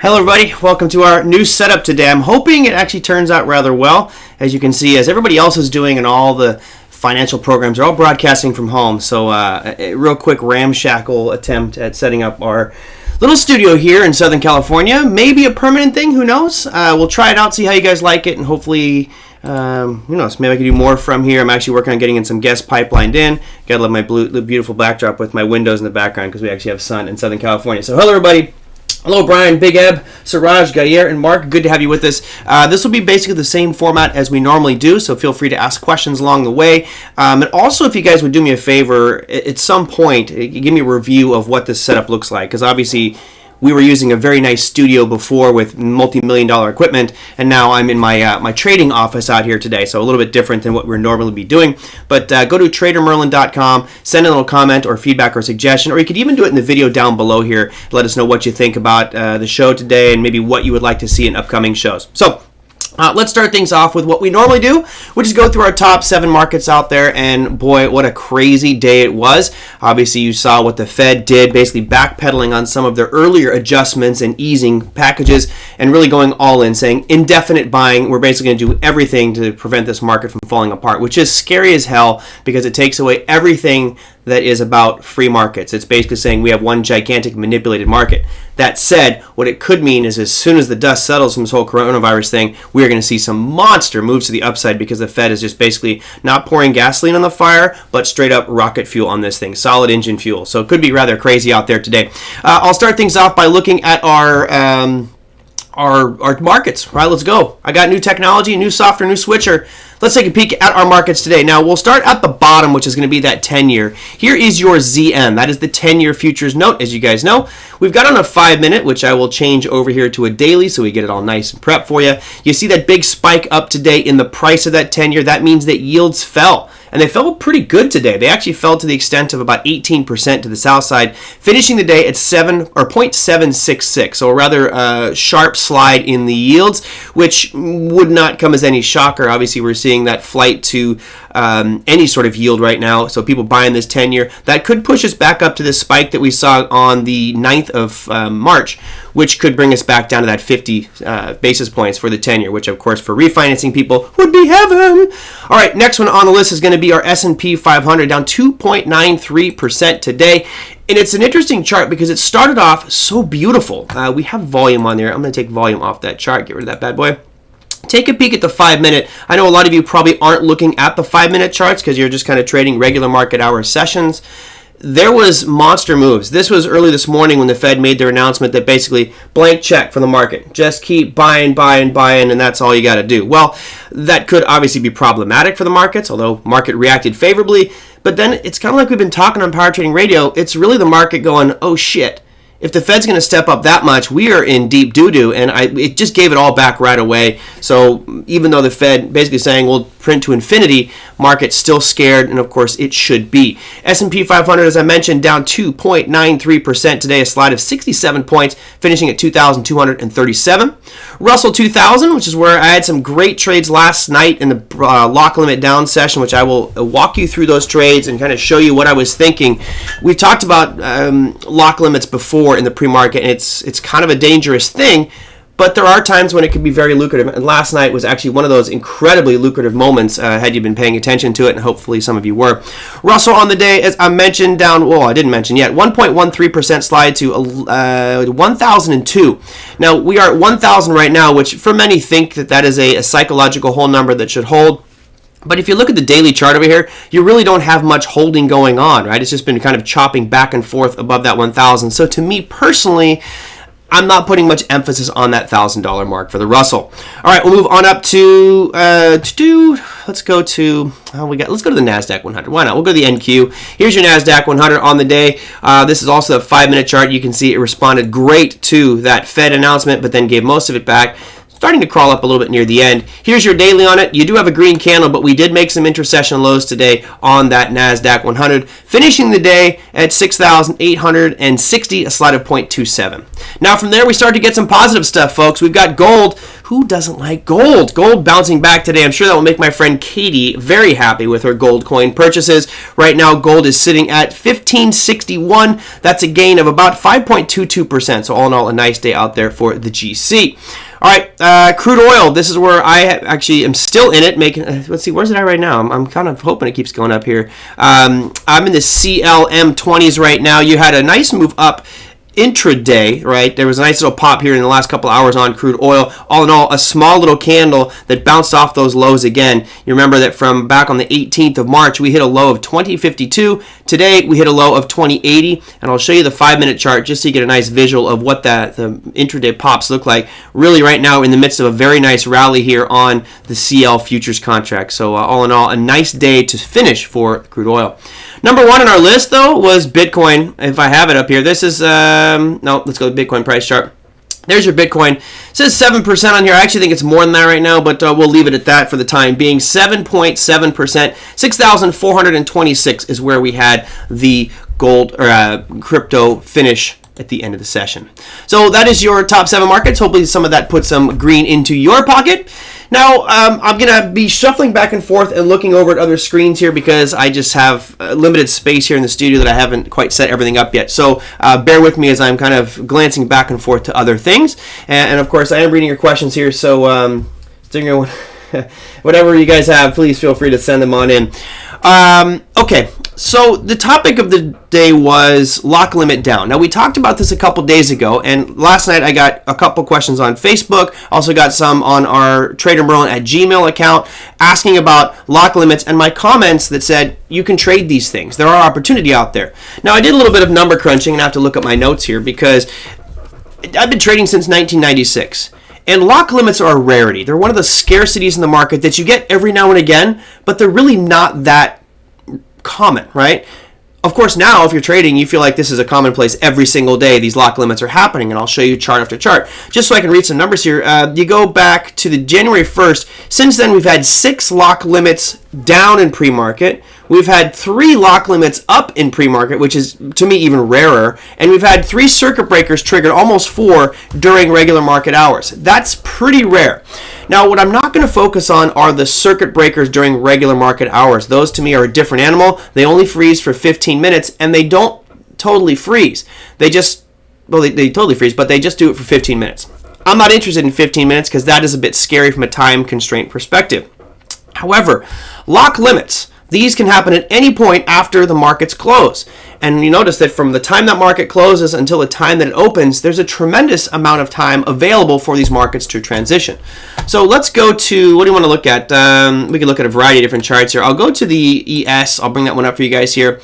Hello everybody, welcome to our new setup today. I'm hoping it actually turns out rather well. As you can see, as everybody else is doing and all the financial programs are all broadcasting from home. So a real quick ramshackle attempt at setting up our little studio here in Southern California. Maybe a permanent thing, who knows? We'll try it out, see how you guys like it, and hopefully, who knows, maybe I can do more from here. I'm actually working on getting in some guests pipelined in. Gotta love my beautiful backdrop with my windows in the background because we actually have sun in Southern California. So hello everybody. Hello, Brian, Big Eb, Siraj, Gayer, and Mark. Good to have you with us. This will be basically the same format as we normally do, so feel free to ask questions along the way. And also, if you guys would do me a favor, at some point, give me a review of what this setup looks like, because obviously we were using a very nice studio before with multi-million-dollar equipment, and now I'm in my trading office out here today, so a little bit different than what we're normally be doing. But go to tradermerlin.com, send a little comment or feedback or suggestion, or you could even do it in the video down below here. Let us know what you think about the show today and maybe what you would like to see in upcoming shows. So let's start things off with what we normally do, which is go through our top 7 markets out there, and boy, what a crazy day it was. Obviously, you saw what the Fed did, basically backpedaling on some of their earlier adjustments and easing packages, and really going all in, saying indefinite buying. We're basically going to do everything to prevent this market from falling apart, which is scary as hell because it takes away everything that is about free markets. It's basically saying we have one gigantic manipulated market. That said, what it could mean is as soon as the dust settles from this whole coronavirus thing, we are going to see some monster moves to the upside because the Fed is just basically not pouring gasoline on the fire, but straight up rocket fuel on this thing, solid engine fuel. So it could be rather crazy out there today. I'll start things off by looking at our markets. Right, let's go. I got new technology, new software, new switcher. Let's take a peek at our markets today. Now, we'll start at the bottom, which is going to be that 10-year. Here is your ZM. That is the 10-year futures note, as you guys know. We've got on a 5-minute, which I will change over here to a daily so we get it all nice and prepped for you. You see that big spike up today in the price of that 10-year. That means that yields fell. And they fell pretty good today. They actually fell to the extent of about 18% to the south side, finishing the day at 0.766. So a rather sharp slide in the yields, which would not come as any shocker. Obviously, we're seeing that flight to any sort of yield right now. So people buying this 10-year, that could push us back up to this spike that we saw on the 9th of March, which could bring us back down to that 50 basis points for the 10-year, which, of course, for refinancing people would be heaven. All right, next one on the list is going to be our S&P 500, down 2.93% today. And it's an interesting chart because it started off so beautiful. We have volume on there. I'm going to take volume off that chart, get rid of that bad boy. Take a peek at the 5-minute. I know a lot of you probably aren't looking at the 5-minute charts because you're just kind of trading regular market hour sessions. There was monster moves. This was early this morning when the Fed made their announcement that basically blank check from the market. Just keep buying, and that's all you got to do. Well, that could obviously be problematic for the markets, although market reacted favorably. But then it's kind of like we've been talking on Power Trading Radio. It's really the market going, oh shit. If the Fed's going to step up that much, we are in deep doo-doo, and it just gave it all back right away. So even though the Fed basically saying we'll print to infinity, market's still scared, and of course it should be. S&P 500, as I mentioned, down 2.93% today, a slide of 67 points, finishing at 2,237. Russell 2000, which is where I had some great trades last night in the lock limit down session, which I will walk you through those trades and kind of show you what I was thinking. We've talked about lock limits before in the pre-market, and it's kind of a dangerous thing, but there are times when it can be very lucrative, and last night was actually one of those incredibly lucrative moments had you been paying attention to it, and hopefully some of you were. Russell on the day, as I mentioned, down, well, I didn't mention yet, 1.13% slide to 1,002. Now, we are at 1,000 right now, which for many think that is a psychological whole number that should hold. But if you look at the daily chart over here, you really don't have much holding going on, right? It's just been kind of chopping back and forth above that 1,000. So to me personally, I'm not putting much emphasis on that $1,000 mark for the Russell. All right, we'll move on up to let's go to the NASDAQ 100. Why not? We'll go to the NQ. Here's your NASDAQ 100 on the day. This is also the 5-minute chart. You can see it responded great to that Fed announcement, but then gave most of it back. Starting to crawl up a little bit near the end. Here's your daily on it. You do have a green candle, but we did make some intercession lows today on that NASDAQ 100, finishing the day at 6,860, a slide of 0.27. Now from there, we start to get some positive stuff, folks. We've got gold Who doesn't like gold? Gold bouncing back today. I'm sure that will make my friend Katie very happy with her gold coin purchases. Right now, gold is sitting at 1561. That's a gain of about 5.22%. So all in all, a nice day out there for the GC. All right, crude oil. This is where I actually am still in it. Making let's see, where's it at right now? I'm kind of hoping it keeps going up here. I'm in the CLM20s right now. You had a nice move up intraday, right? There was a nice little pop here in the last couple hours on crude oil. All in all, a small little candle that bounced off those lows again. You remember that from back on the 18th of March, we hit a low of 2052. Today, we hit a low of 2080, and I'll show you the 5-minute chart just so you get a nice visual of what the intraday pops look like. Really, right now, in the midst of a very nice rally here on the CL futures contract. So, all in all, a nice day to finish for crude oil. Number one on our list, though, was Bitcoin. If I have it up here, this is, no, let's go to Bitcoin price chart. There's your Bitcoin. It says 7% on here. I actually think it's more than that right now, but we'll leave it at that for the time being. 7.7%. 6,426 is where we had the gold or crypto finish at the end of the session. So that is your top 7 markets. Hopefully some of that puts some green into your pocket. Now, I'm going to be shuffling back and forth and looking over at other screens here because I just have limited space here in the studio that I haven't quite set everything up yet. So bear with me as I'm kind of glancing back and forth to other things. And of course, I am reading your questions here. So whatever you guys have, please feel free to send them on in. Okay, so the topic of the day was lock limit down. Now, we talked about this a couple days ago, and last night I got a couple questions on Facebook, also got some on our Trader Merlin at Gmail account asking about lock limits and my comments that said you can trade these things. There are opportunity out there. Now, I did a little bit of number crunching and I have to look at my notes here because I've been trading since 1996. And lock limits are a rarity. They're one of the scarcities in the market that you get every now and again, but they're really not that common, right? Of course, now if you're trading, you feel like this is a commonplace every single day. These lock limits are happening, and I'll show you chart after chart. Just so I can read some numbers here, you go back to the January 1st. Since then, we've had 6 lock limits down in pre-market. We've had 3 lock limits up in pre-market, which is, to me, even rarer. And we've had 3 circuit breakers triggered, almost 4, during regular market hours. That's pretty rare. Now, what I'm not going to focus on are the circuit breakers during regular market hours. Those, to me, are a different animal. They only freeze for 15 minutes, and they don't totally freeze. They just, well, they totally freeze, but they just do it for 15 minutes. I'm not interested in 15 minutes because that is a bit scary from a time constraint perspective. However, lock limits, these can happen at any point after the markets close. And you notice that from the time that market closes until the time that it opens, there's a tremendous amount of time available for these markets to transition. So let's go to, what do you want to look at? We can look at a variety of different charts here. I'll go to the ES. I'll bring that one up for you guys here.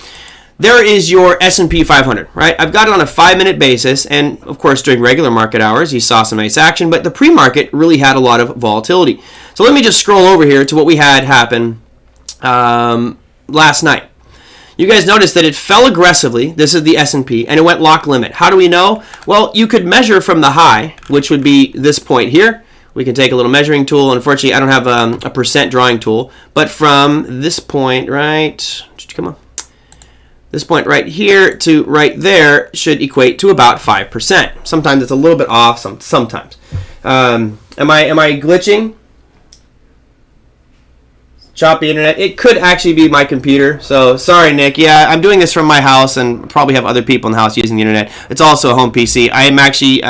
There is your S&P 500, right? I've got it on a 5-minute basis, and of course during regular market hours you saw some nice action, but the pre-market really had a lot of volatility. So let me just scroll over here to what we had happen last night. You guys noticed that it fell aggressively. This is the S&P, and it went lock limit. How do we know? Well, you could measure from the high, which would be this point here. We can take a little measuring tool. Unfortunately, I don't have a percent drawing tool, but from this point, right? Come on. This point right here to right there should equate to about 5%. Sometimes it's a little bit off. Sometimes. Am I glitching? Choppy internet. It could actually be my computer. So sorry, Nick. Yeah, I'm doing this from my house and probably have other people in the house using the internet. It's also a home PC. I am actually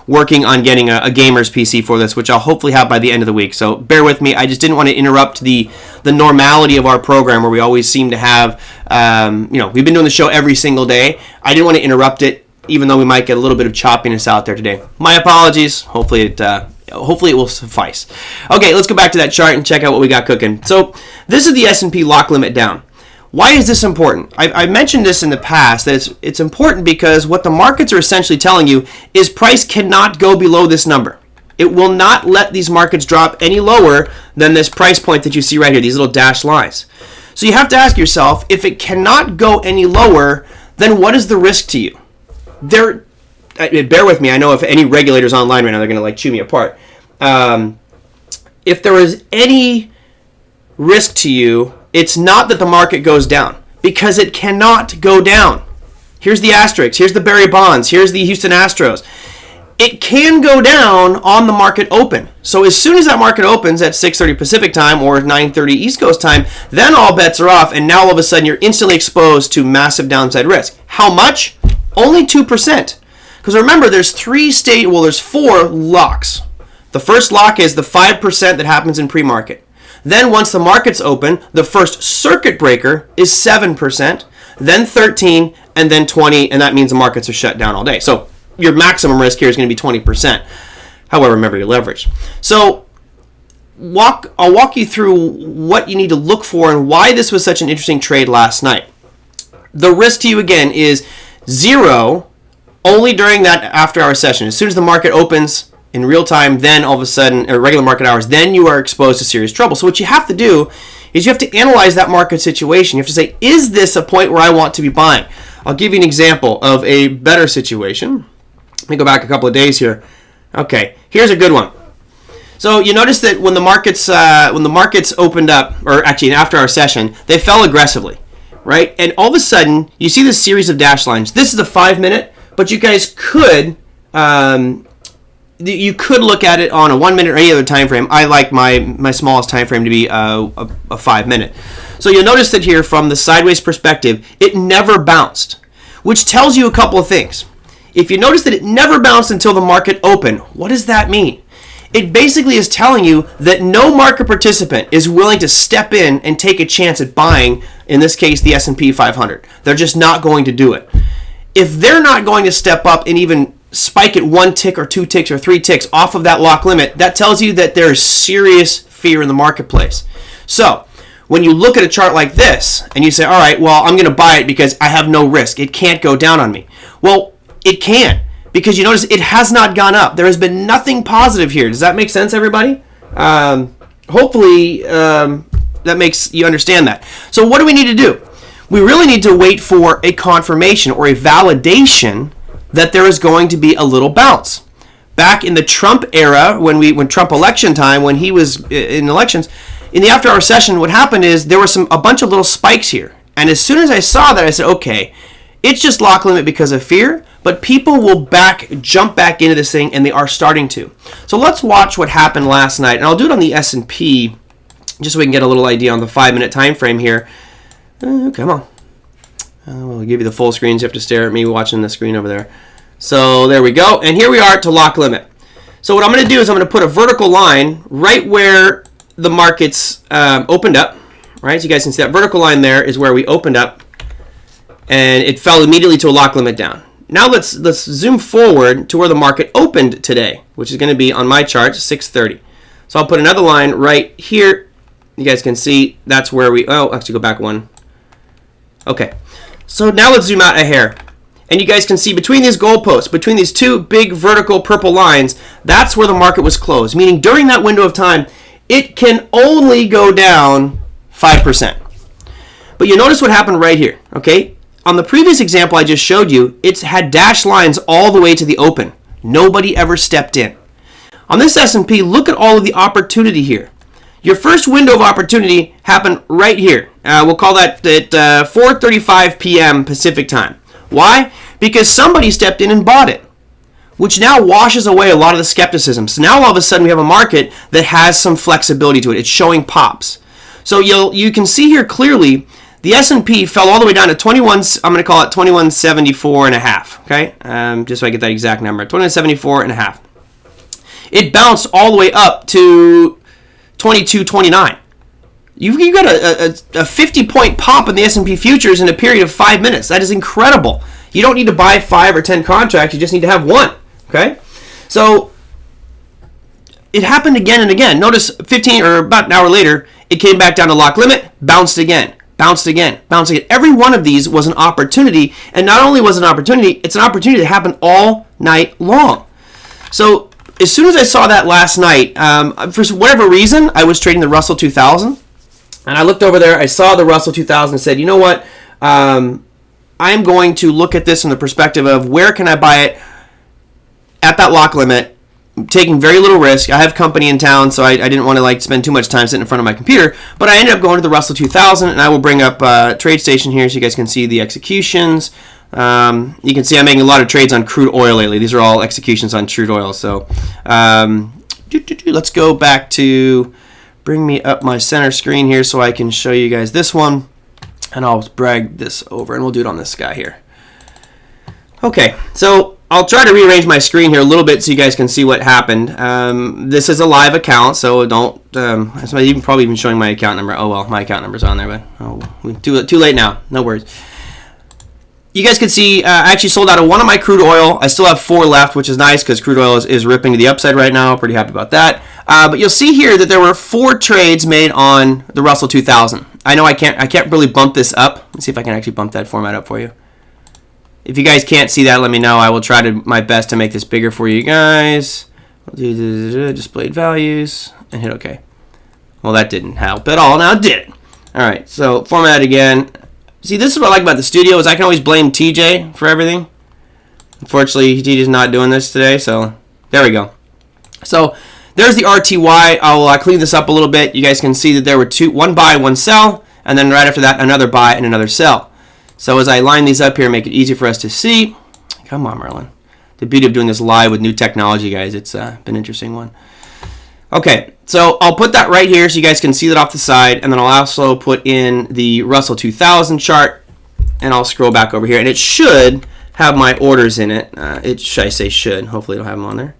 working on getting a gamer's PC for this, which I'll hopefully have by the end of the week. So bear with me. I just didn't want to interrupt the normality of our program where we always seem to have, we've been doing the show every single day. I didn't want to interrupt it, even though we might get a little bit of choppiness out there today. My apologies. Hopefully it will suffice. Okay, let's go back to that chart and check out what we got cooking. So this is the S&P lock limit down. Why is this important? I've mentioned this in the past, that it's important because what the markets are essentially telling you is price cannot go below this number. It will not let these markets drop any lower than this price point that you see right here, these little dashed lines. So you have to ask yourself, if it cannot go any lower, then what is the risk to you? Bear with me. I know if any regulators online right now, they're going to chew me apart. If there is any risk to you, it's not that the market goes down, because it cannot go down. Here's the asterisks. Here's the Barry Bonds. Here's the Houston Astros. it can go down on the market open. So as soon as that market opens at 6:30 Pacific time or 9:30 East Coast time, then all bets are off, and now all of a sudden you're instantly exposed to massive downside risk. How much? Only 2%. Because remember, there's four locks. The first lock is the 5% that happens in pre-market. Then once the market's open, the first circuit breaker is 7%, then 13, and then 20, and that means the markets are shut down all day. So your maximum risk here is going to be 20%. However, remember your leverage. So I'll walk you through what you need to look for and why this was such an interesting trade last night. The risk to you, again, is 0 only during that after-hour session. As soon as the market opens in real time, then all of a sudden, or regular market hours, then you are exposed to serious trouble. So what you have to do is you have to analyze that market situation. You have to say, is this a point where I want to be buying? I'll give you an example of a better situation. Let me go back a couple of days here. Okay, here's a good one. So you notice that when the markets opened up, or actually after our session, they fell aggressively, right? And all of a sudden, you see this series of dash lines. This is a 5-minute, but you guys could look at it on a 1 minute or any other time frame. I like my smallest time frame to be a 5 minute. So you'll notice that here from the sideways perspective, it never bounced, which tells you a couple of things. If you notice that it never bounced until the market opened, what does that mean? It basically is telling you that no market participant is willing to step in and take a chance at buying, in this case, the S&P 500. They're just not going to do it. If they're not going to step up and even spike it 1 tick or 2 ticks or 3 ticks off of that lock limit, that tells you that there is serious fear in the marketplace. So when you look at a chart like this and you say, all right, well, I'm going to buy it because I have no risk. It can't go down on me. Well, it can, because you notice it has not gone up. There has been nothing positive here. Does that make sense, everybody? Hopefully that makes you understand that. So what do we need to do? We really need to wait for a confirmation or a validation that there is going to be a little bounce. Back in the Trump era, when Trump election time, when he was in elections, in the after-hour session, what happened is there were a bunch of little spikes here. And as soon as I saw that, I said, okay, it's just lock limit because of fear, but people will jump back into this thing, and they are starting to. So let's watch what happened last night, and I'll do it on the S&P, just so we can get a little idea on the 5-minute time frame here. Come on. We'll give you the full screen, so you have to stare at me watching the screen over there. So there we go, and here we are to lock limit. So what I'm going to do is I'm going to put a vertical line right where the markets opened up, right? So you guys can see that vertical line there is where we opened up, and it fell immediately to a lock limit down. Now let's zoom forward to where the market opened today, which is going to be on my chart 6:30. So I'll put another line right here. You guys can see that's where actually go back one. Okay, so now let's zoom out a hair. And you guys can see between these goalposts, between these two big vertical purple lines, that's where the market was closed. Meaning during that window of time, it can only go down 5%. But you notice what happened right here, okay? On the previous example I just showed you, it's had dashed lines all the way to the open. Nobody ever stepped in. On this S&P, look at all of the opportunity here. Your first window of opportunity happened right here. We'll call that at 4:35 p.m. Pacific time. Why? Because somebody stepped in and bought it, which now washes away a lot of the skepticism. So now all of a sudden we have a market that has some flexibility to it. It's showing pops. So you can see here clearly the S&P fell all the way down to 21. I'm going to call it 2174 and a half. Okay, just so I get that exact number, 2174 and a half. It bounced all the way up to 2229. You got a 50-point pop in the S&P futures in a period of 5 minutes. That is incredible. You don't need to buy 5 or 10 contracts. You just need to have one. Okay, so it happened again and again. Notice 15 or about an hour later, it came back down to lock limit, bounced again, bounced again, bounced again. Every one of these was an opportunity, and not only was it an opportunity, it's an opportunity that happened all night long. So as soon as I saw that last night, for whatever reason, I was trading the Russell 2000, and I looked over there, I saw the Russell 2000 and said, you know what, I'm going to look at this from the perspective of where can I buy it at that lock limit, taking very little risk. I have company in town, so I didn't want to spend too much time sitting in front of my computer, but I ended up going to the Russell 2000, and I will bring up TradeStation here so you guys can see the executions. You can see I'm making a lot of trades on crude oil lately. These are all executions on crude oil. So let's go back to bring me up my center screen here so I can show you guys this one. And I'll drag this over, and we'll do it on this guy here. Okay, so I'll try to rearrange my screen here a little bit so you guys can see what happened. This is a live account, so don't. I'm probably even showing my account number. Oh well, my account number's on there, but too late now. No worries. You guys can see I actually sold out of one of my crude oil. I still have 4 left, which is nice because crude oil is ripping to the upside right now. Pretty happy about that. But you'll see here that there were 4 trades made on the Russell 2000. I know I can't really bump this up. Let's see if I can actually bump that format up for you. If you guys can't see that, let me know. I will try my best to make this bigger for you guys. I'll do displayed values and hit OK. Well, that didn't help at all. Now it did. All right, so format again. See, this is what I like about the studio is I can always blame TJ for everything. Unfortunately, TJ's not doing this today, so there we go. So there's the RTY. I'll clean this up a little bit. You guys can see that there were 1 buy, 1 sell, and then right after that, another buy and another sell. So as I line these up here, make it easy for us to see. Come on, Merlin. The beauty of doing this live with new technology, guys. It's been an interesting one. Okay, so I'll put that right here so you guys can see that off the side, and then I'll also put in the Russell 2000 chart, and I'll scroll back over here, and it should have my orders in it. I say should. Hopefully it'll have them on there.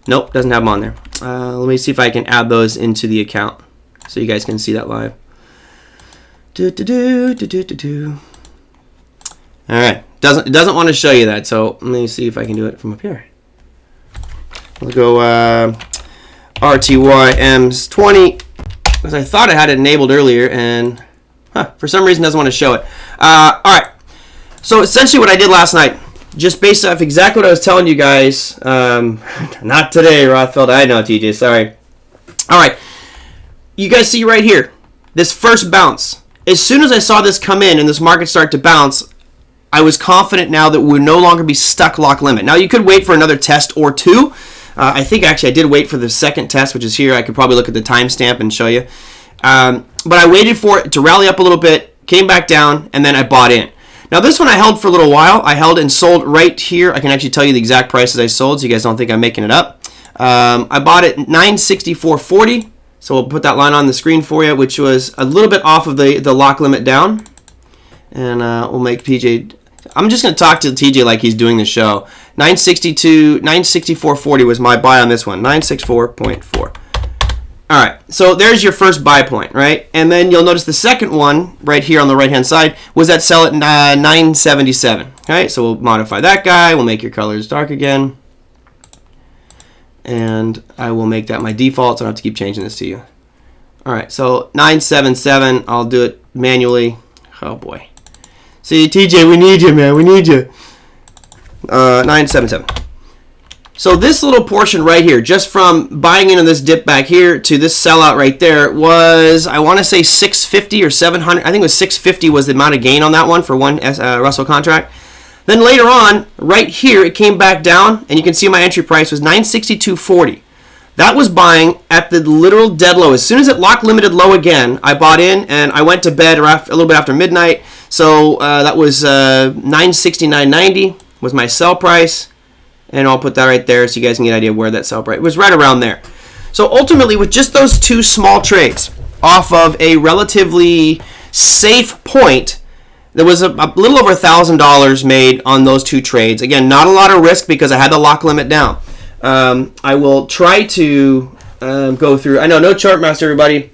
Nope, doesn't have them on there. Let me see if I can add those into the account so you guys can see that live. All right, it doesn't want to show you that, so let me see if I can do it from up here. We'll go RTYM's 20 because I thought I had it enabled earlier, and for some reason it doesn't want to show it. All right, so essentially what I did last night, just based off exactly what I was telling you guys. Not today, Rothfeld. I know, TJ. Sorry. All right, you guys see right here this first bounce. As soon as I saw this come in and this market start to bounce, I was confident now that we would no longer be stuck lock limit. Now you could wait for another test or 2. I think actually I did wait for the second test, which is here. I could probably look at the timestamp and show you. But I waited for it to rally up a little bit, came back down, and then I bought in. Now this one I held for a little while. I held and sold right here. I can actually tell you the exact prices I sold so you guys don't think I'm making it up. I bought it $964.40. So we'll put that line on the screen for you, which was a little bit off of the lock limit down. And we'll make TJ... I'm just going to talk to TJ like he's doing the show. 964.40 was my buy on this one. 964.4. All right, so there's your first buy point, right? And then you'll notice the second one right here on the right-hand side was that sell at 977. All right, so we'll modify that guy. We'll make your colors dark again. And I will make that my default, so I don't have to keep changing this to you. All right, so 977. I'll do it manually. Oh, boy. See, TJ, we need you, man. We need you. 977. So this little portion right here, just from buying into this dip back here to this sellout right there, was, I want to say 650 or 700. I think it was 650 was the amount of gain on that one for one Russell contract. Then later on, right here, it came back down, and you can see my entry price was 962.40. That was buying at the literal dead low. As soon as it locked limited low again, I bought in, and I went to bed a little bit after midnight. So that was 969.90 was my sell price. And I'll put that right there so you guys can get an idea where that sell price was, right around there. So ultimately, with just those 2 small trades off of a relatively safe point, there was a little over $1,000 made on those 2 trades. Again, not a lot of risk because I had the lock limit down. I will try to go through. I know, no chart master, everybody.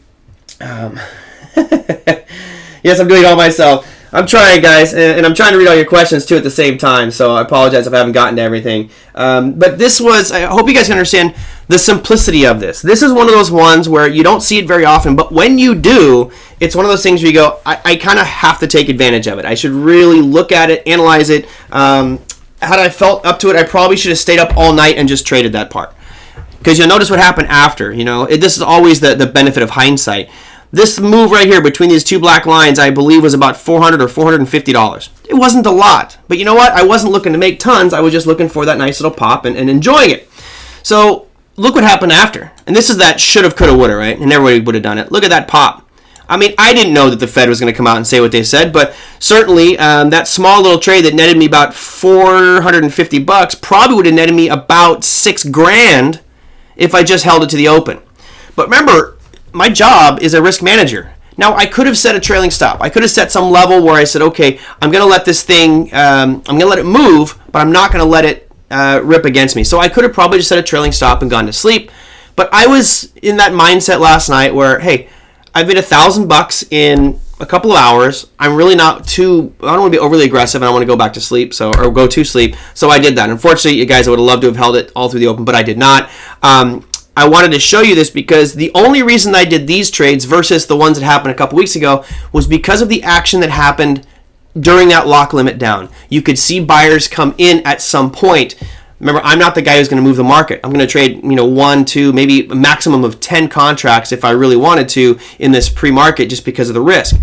Yes, I'm doing it all myself. I'm trying, guys, and I'm trying to read all your questions, too, at the same time, so I apologize if I haven't gotten to everything. But this was, I hope you guys can understand the simplicity of this. This is one of those ones where you don't see it very often, but when you do, it's one of those things where you go, I kind of have to take advantage of it. I should really look at it, analyze it. Had I felt up to it, I probably should have stayed up all night and just traded that part. Because you'll notice what happened after. You know, this is always the benefit of hindsight. This move right here between these 2 black lines, I believe, was about $400 or $450. It wasn't a lot. But you know what? I wasn't looking to make tons. I was just looking for that nice little pop and enjoying it. So look what happened after. And this is that shoulda, coulda, woulda, right? And everybody would have done it. Look at that pop. I mean, I didn't know that the Fed was going to come out and say what they said, but certainly that small little trade that netted me about $450 probably would have netted me about $6,000 if I just held it to the open. But remember, my job is a risk manager. Now, I could have set a trailing stop. I could have set some level where I said, okay, I'm going to let this thing, I'm going to let it move, but I'm not going to let it rip against me. So I could have probably just set a trailing stop and gone to sleep. But I was in that mindset last night where, hey, I've made $1,000 in a couple of hours. I'm really not too, I don't want to be overly aggressive and I want to go back to sleep, or go to sleep. So I did that. Unfortunately, you guys, I would have loved to have held it all through the open, but I did not. I wanted to show you this because the only reason I did these trades versus the ones that happened a couple weeks ago was because of the action that happened during that lock limit down. You could see buyers come in at some point. Remember, I'm not the guy who's going to move the market. I'm going to trade, 1, 2, maybe a maximum of 10 contracts if I really wanted to in this pre-market just because of the risk.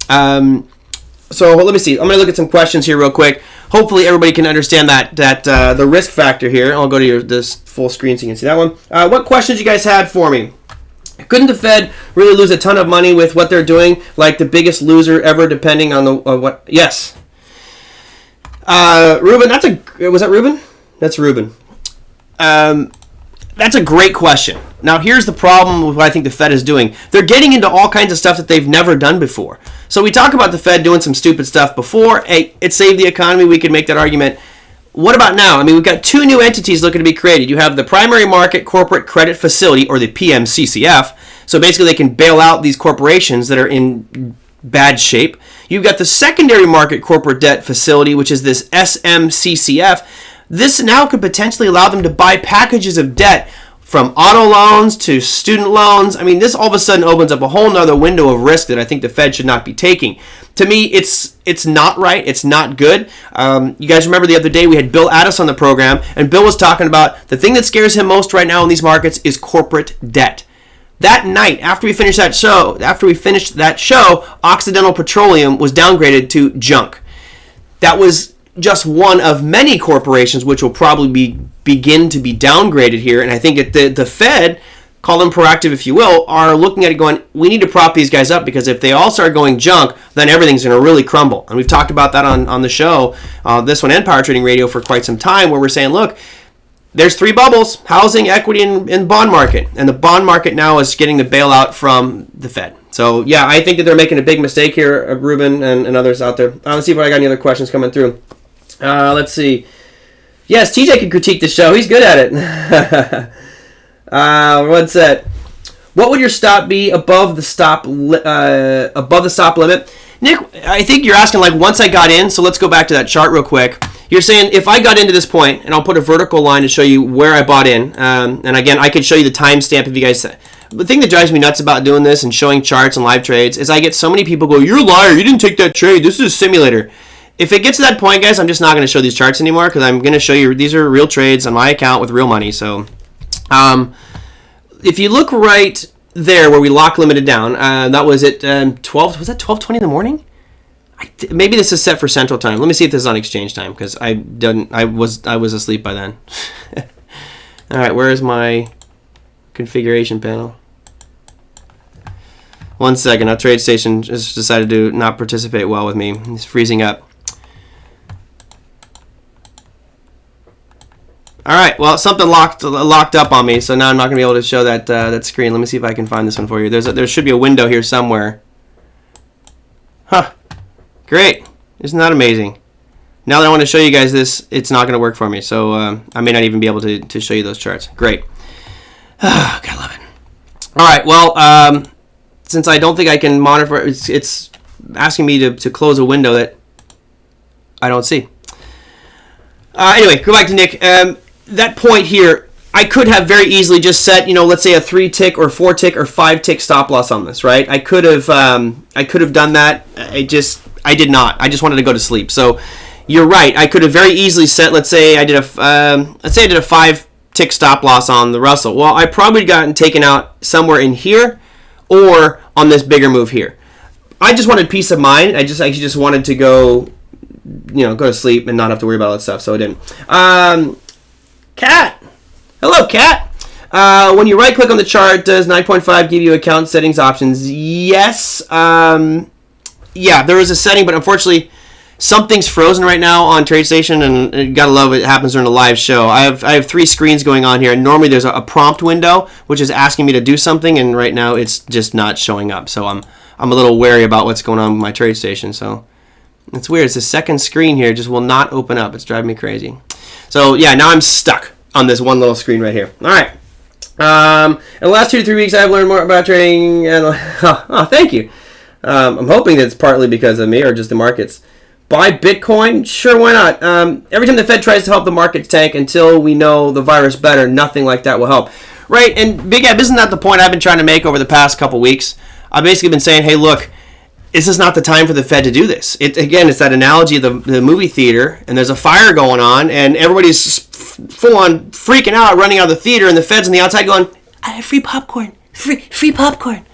So let me see. I'm going to look at some questions here real quick. Hopefully everybody can understand that the risk factor here. I'll go to this full screen so you can see that one. What questions you guys had for me? Couldn't the Fed really lose a ton of money with what they're doing, like the biggest loser ever, depending on what? Yes. Ruben, was that Ruben? That's Ruben. That's a great question. Now, here's the problem with what I think the Fed is doing. They're getting into all kinds of stuff that they've never done before. So we talk about the Fed doing some stupid stuff before. Hey, it saved the economy. We could make that argument. What about now? I mean, we've got 2 new entities looking to be created. You have the Primary Market Corporate Credit Facility, or the PMCCF. So basically, they can bail out these corporations that are in bad shape. You've got the Secondary Market Corporate Debt Facility, which is this SMCCF. This now could potentially allow them to buy packages of debt from auto loans to student loans. I mean, this all of a sudden opens up a whole nother window of risk that I think the Fed should not be taking. To me, it's not right. It's not good. You guys remember the other day we had Bill Addis on the program, and Bill was talking about the thing that scares him most right now in these markets is corporate debt. That night, after we finished that show, Occidental Petroleum was downgraded to junk. That was just one of many corporations which will probably begin to be downgraded here. And I think that the Fed, call them proactive if you will, are looking at it going, we need to prop these guys up because if they all start going junk, then everything's going to really crumble. And we've talked about that on the show, this one and Power Trading Radio for quite some time, where we're saying, look, there's 3 bubbles: housing, equity, and bond market. And the bond market now is getting the bailout from the Fed. So, yeah, I think that they're making a big mistake here, Ruben and others out there. Let's see if I got any other questions coming through. Let's see. Yes, TJ can critique the show. He's good at it. What's that? What would your stop be above the stop limit? Nick, I think you're asking like once I got in. So let's go back to that chart real quick. You're saying if I got into this point, and I'll put a vertical line to show you where I bought in. And again, I could show you the timestamp if you guys. The thing that drives me nuts about doing this and showing charts and live trades is I get so many people go, "You're a liar. You didn't take that trade. This is a simulator." If it gets to that point, guys, I'm just not going to show these charts anymore because I'm going to show you these are real trades on my account with real money. So, if you look right there where we lock limited down, that was at 12. Was that 12:20 in the morning? Maybe this is set for Central Time. Let me see if this is on Exchange Time because I was asleep by then. All right, where is my configuration panel? 1 second. Our TradeStation just decided to not participate well with me. It's freezing up. All right, well, something locked up on me, so now I'm not going to be able to show that screen. Let me see if I can find this one for you. There should be a window here somewhere. Huh. Great. Isn't that amazing? Now that I want to show you guys this, it's not going to work for me, so I may not even be able to show you those charts. Great. Gotta love it. All right, well, since I don't think I can monitor, it's asking me to close a window that I don't see. Anyway, go back to Nick. That point here, I could have very easily just set, let's say a 3-tick or 4-tick or 5-tick stop loss on this, right? I could have done that. I did not. I just wanted to go to sleep. So you're right. I could have very easily set. Let's say I did a 5-tick stop loss on the Russell. Well, I probably gotten taken out somewhere in here or on this bigger move here. I just wanted peace of mind. I just wanted to go to sleep and not have to worry about all that stuff. So I didn't. Kat. Hello, Kat. When you right-click on the chart, does 9.5 give you account settings options? Yes. Yeah, there is a setting, but unfortunately, something's frozen right now on TradeStation, and you gotta love it happens during a live show. I have 3 screens going on here, and normally there's a prompt window, which is asking me to do something, and right now it's just not showing up. So I'm a little wary about what's going on with my TradeStation. So it's weird. It's the second screen here just will not open up. It's driving me crazy. So yeah, now I'm stuck on this one little screen right here. All right. In the last 2 to 3 weeks, I've learned more about trading. And thank you. I'm hoping that it's partly because of me or just the markets. Buy Bitcoin? Sure, why not? Every time the Fed tries to help the markets tank until we know the virus better, nothing like that will help. Right? And Big Ab, isn't that the point I've been trying to make over the past couple weeks? I've basically been saying, hey, look, this is not the time for the Fed to do this. Again, it's that analogy of the movie theater, and there's a fire going on, and everybody's full-on freaking out, running out of the theater, and the Fed's on the outside going, I have free popcorn, free popcorn.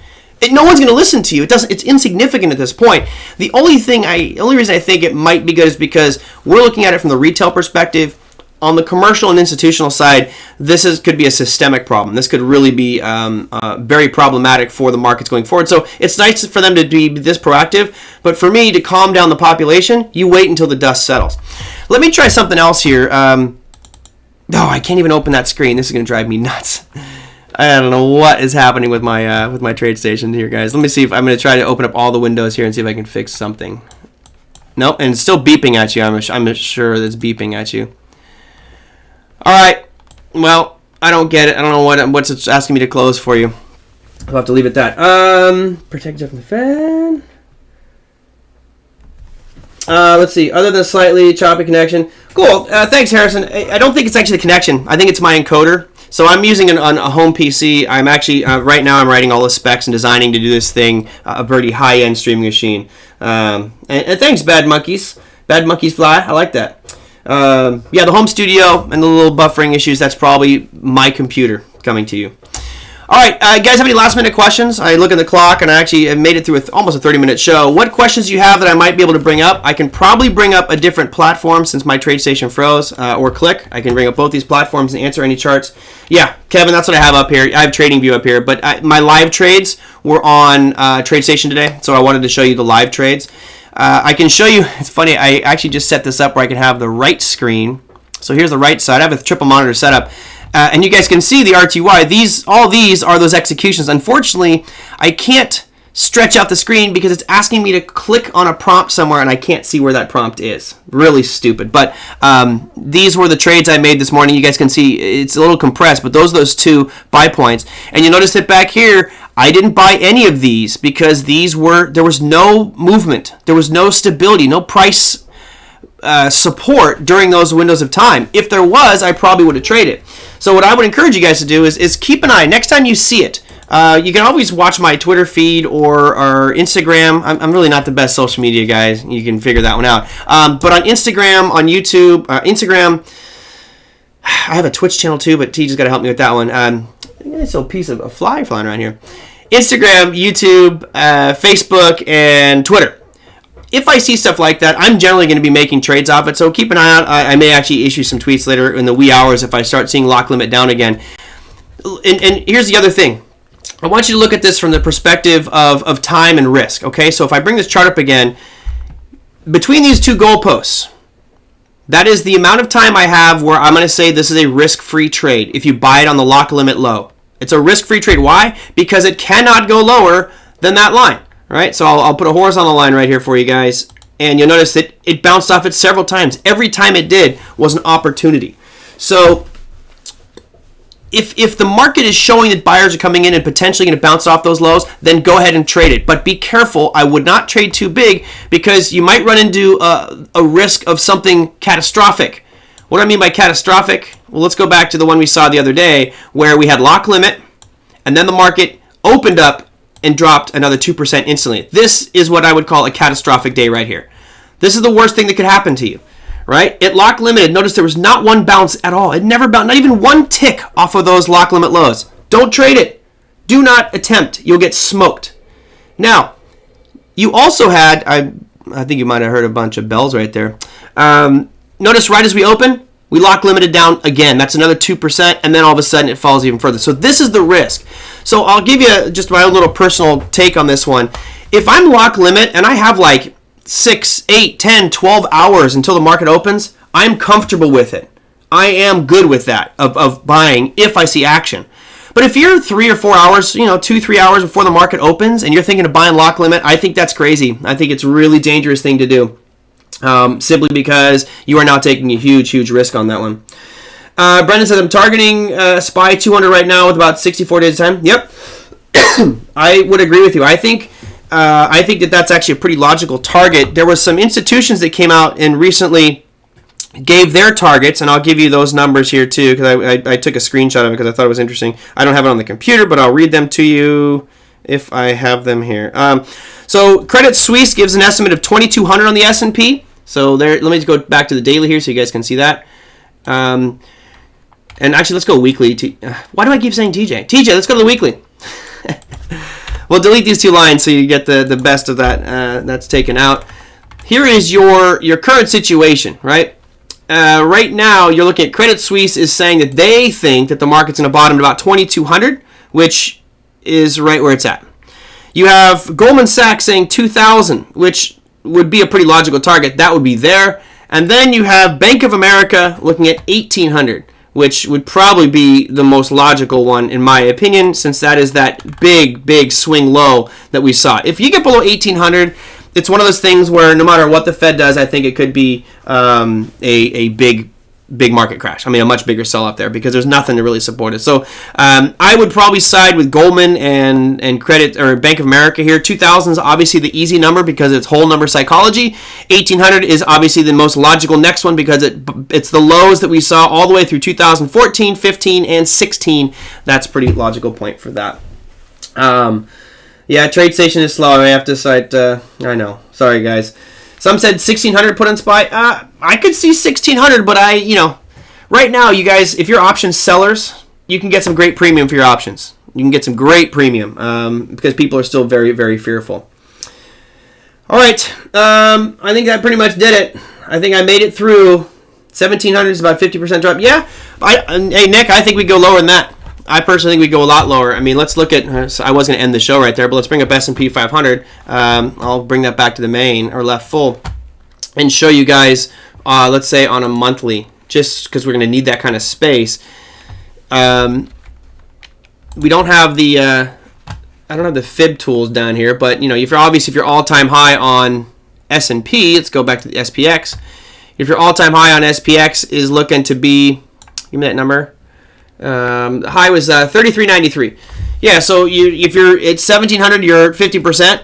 No one's going to listen to you. It's insignificant at this point. The only reason I think it might be good is because we're looking at it from the retail perspective. On the commercial and institutional side, could be a systemic problem. This could really be very problematic for the markets going forward. So it's nice for them to be this proactive, but for me to calm down the population, you wait until the dust settles. Let me try something else here. I can't even open that screen. This is going to drive me nuts. I don't know what is happening with my TradeStation here, guys. Let me see if I'm going to try to open up all the windows here and see if I can fix something. Nope, and it's still beeping at you. I'm sure that it's beeping at you. All right. Well, I don't get it. I don't know what's it's asking me to close for you. I'll have to leave it at that. Protect you from the Fed. Let's see. Other than slightly choppy connection. Cool. Thanks, Harrison. I don't think it's actually the connection. I think it's my encoder. So I'm using on a home PC. I'm actually, right now I'm writing all the specs and designing to do this thing, a pretty high-end streaming machine. And thanks, Bad Monkeys. Bad Monkeys Fly. I like that. The home studio and the little buffering issues, that's probably my computer coming to you. All right, guys, have any last-minute questions? I look at the clock, and I actually have made it through almost a 30-minute show. What questions do you have that I might be able to bring up? I can probably bring up a different platform since my TradeStation froze, or Click. I can bring up both these platforms and answer any charts. Yeah, Kevin, that's what I have up here. I have TradingView up here, but my live trades were on TradeStation today, so I wanted to show you the live trades. I can show you, it's funny, I actually just set this up where I can have the right screen. So here's the right side. I have a triple monitor setup. And you guys can see the RTY. All these are those executions. Unfortunately, I can't stretch out the screen because it's asking me to click on a prompt somewhere and I can't see where that prompt is. Really stupid. But these were the trades I made this morning. You guys can see it's a little compressed, but those 2 buy points. And you notice that back here, I didn't buy any of these because there was no movement. There was no stability, no price support during those windows of time. If there was, I probably would have traded. So what I would encourage you guys to do is keep an eye. Next time you see it, you can always watch my Twitter feed or Instagram. I'm really not the best social media guy. You can figure that one out. But on Instagram, on YouTube, Instagram, I have a Twitch channel too, but T just got to help me with that one. It's a piece of a fly flying around here. Instagram, YouTube, Facebook, and Twitter. If I see stuff like that, I'm generally going to be making trades off it, so keep an eye out. I may actually issue some tweets later in the wee hours if I start seeing lock limit down again. And here's the other thing. I want you to look at this from the perspective of time and risk, okay? So if I bring this chart up again, between these 2 goalposts, that is the amount of time I have where I'm going to say this is a risk-free trade if you buy it on the lock limit low. It's a risk-free trade. Why? Because it cannot go lower than that line. Right, so I'll put a horizontal line right here for you guys, and you'll notice that it bounced off it several times. Every time it did was an opportunity. So if the market is showing that buyers are coming in and potentially going to bounce off those lows, then go ahead and trade it. But be careful. I would not trade too big because you might run into a risk of something catastrophic. What do I mean by catastrophic? Well, let's go back to the one we saw the other day where we had lock limit, and then the market opened up and dropped another 2% instantly. This is what I would call a catastrophic day right here. This is the worst thing that could happen to you, right? It lock limited. Notice there was not one bounce at all. It never bounced, not even one tick off of those lock limit lows. Don't trade it. Do not attempt. You'll get smoked. Now, you also had, I think you might have heard a bunch of bells right there. Notice right as we open, We lock limited down again. That's another 2%, and then all of a sudden it falls even further. So this is the risk. So I'll give you just my own little personal take on this one. If I'm lock limit and I have like 6, 8, 10, 12 hours until the market opens, I'm comfortable with it. I am good with that, of buying if I see action. But if you're 3 or 4 hours, 2, 3 hours before the market opens and you're thinking of buying lock limit, I think that's crazy. I think it's a really dangerous thing to do, simply because you are now taking a huge, huge risk on that one. Brendan says, I'm targeting SPY 200 right now with about 64 days of time. Yep. I would agree with you. I think that that's actually a pretty logical target. There were some institutions that came out and recently gave their targets, and I'll give you those numbers here too, because I took a screenshot of it because I thought it was interesting. I don't have it on the computer, but I'll read them to you if I have them here. So Credit Suisse gives an estimate of 2,200 on the S&P. So there, let me just go back to the daily here so you guys can see that. And actually, let's go weekly. Why do I keep saying TJ? TJ, let's go to the weekly. We'll delete these 2 lines so you get the best of that. That's taken out. Here is your current situation, right? Right now, you're looking at Credit Suisse is saying that they think that the market's going to bottom at about 2,200, which is right where it's at. You have Goldman Sachs saying 2,000, which would be a pretty logical target. That would be there. And then you have Bank of America looking at 1,800, which would probably be the most logical one, in my opinion, since that is that big, big swing low that we saw. If you get below 1,800, it's one of those things where no matter what the Fed does, I think it could be a big market crash. I mean, a much bigger sell-off there because there's nothing to really support it. So I would probably side with Goldman and Credit or Bank of America here. 2,000 is obviously the easy number because it's whole number psychology. 1,800 is obviously the most logical next one because it's the lows that we saw all the way through 2014, 15, and 16. That's a pretty logical point for that. Yeah, Trade Station is slow. I have to cite. I know. Sorry, guys. Some said 1,600 put on SPY. I could see 1,600, but right now, you guys, if you're option sellers, you can get some great premium for your options. You can get some great premium because people are still very, very fearful. All right. I think that pretty much did it. I think I made it through. 1,700 is about 50% drop. Yeah. Hey, Nick, I think we go lower than that. I personally think we go a lot lower. I mean, let's look at, so I was going to end the show right there, but let's bring up S&P 500. I'll bring that back to the main, or left full, and show you guys, let's say on a monthly, just because we're going to need that kind of space. We don't have the, I don't have the fib tools down here, but, if you're all-time high on S&P, let's go back to the SPX. If your all-time high on SPX is looking to be, give me that number. The high was 33.93. Yeah, so if you're at 1,700, you're 50%.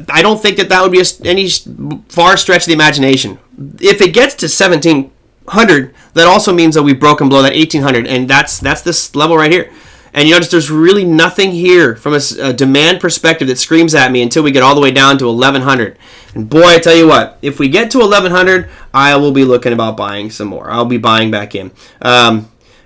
I don't think that would be any far stretch of the imagination. If it gets to 1,700, that also means that we've broken below that 1,800, and that's this level right here. And you notice there's really nothing here from a demand perspective that screams at me until we get all the way down to 1,100. And boy, I tell you what, if we get to 1,100, I will be looking about buying some more. I'll be buying back in.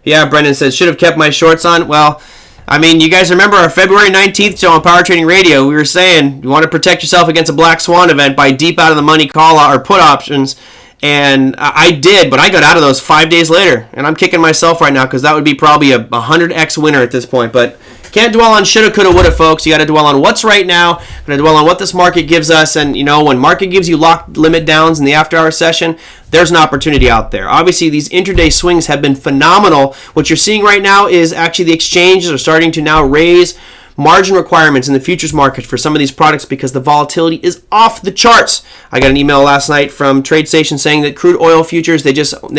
Yeah, Brendan says, should have kept my shorts on. Well, I mean, you guys remember our February 19th show on Power Trading Radio. We were saying you want to protect yourself against a black swan event by deep out of the money call or put options. And I did, but I got out of those 5 days later. And I'm kicking myself right now because that would be probably a 100x winner at this point. But can't dwell on shoulda, coulda, woulda, folks. You got to dwell on what's right now. Going to dwell on what this market gives us. And, when market gives you locked limit downs in the after-hour session, there's an opportunity out there. Obviously, these intraday swings have been phenomenal. What you're seeing right now is actually the exchanges are starting to now raise margin requirements in the futures market for some of these products because the volatility is off the charts. I got an email last night from TradeStation saying that crude oil futures, they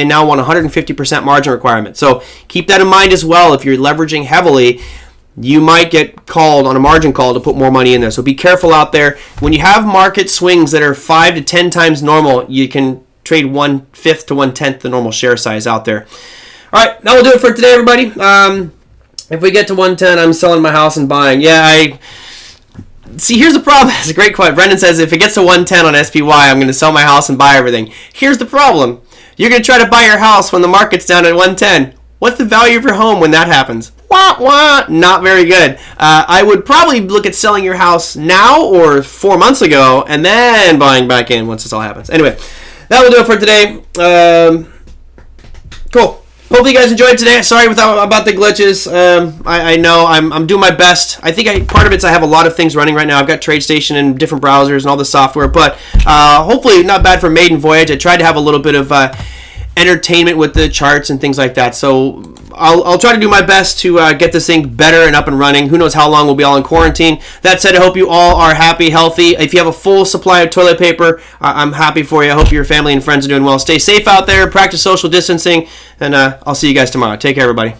now want 150% margin requirement. So keep that in mind as well. If you're leveraging heavily, you might get called on a margin call to put more money in there. So be careful out there. When you have market swings that are 5 to 10 times normal, you can trade 1/5 to 1/10 the normal share size out there. All right, that will do it for today, everybody. If we get to 110, I'm selling my house and buying. Yeah, see, here's the problem. It's a great quote. Brendan says, if it gets to 110 on SPY, I'm going to sell my house and buy everything. Here's the problem. You're going to try to buy your house when the market's down at 110. What's the value of your home when that happens? Wah, wah. Not very good. I would probably look at selling your house now or 4 months ago and then buying back in once this all happens. Anyway, that will do it for today. Cool. Hopefully you guys enjoyed today. Sorry about the glitches. I know I'm doing my best. I think part of it's I have a lot of things running right now. I've got TradeStation and different browsers and all the software, but hopefully not bad for maiden voyage. I tried to have a little bit of entertainment with the charts and things like that. So I'll try to do my best to get this thing better and up and running. Who knows how long we'll be all in quarantine. That said, I hope you all are happy, healthy. If you have a full supply of toilet paper, I'm happy for you. I hope your family and friends are doing well. Stay safe out there. Practice social distancing. And I'll see you guys tomorrow. Take care, everybody.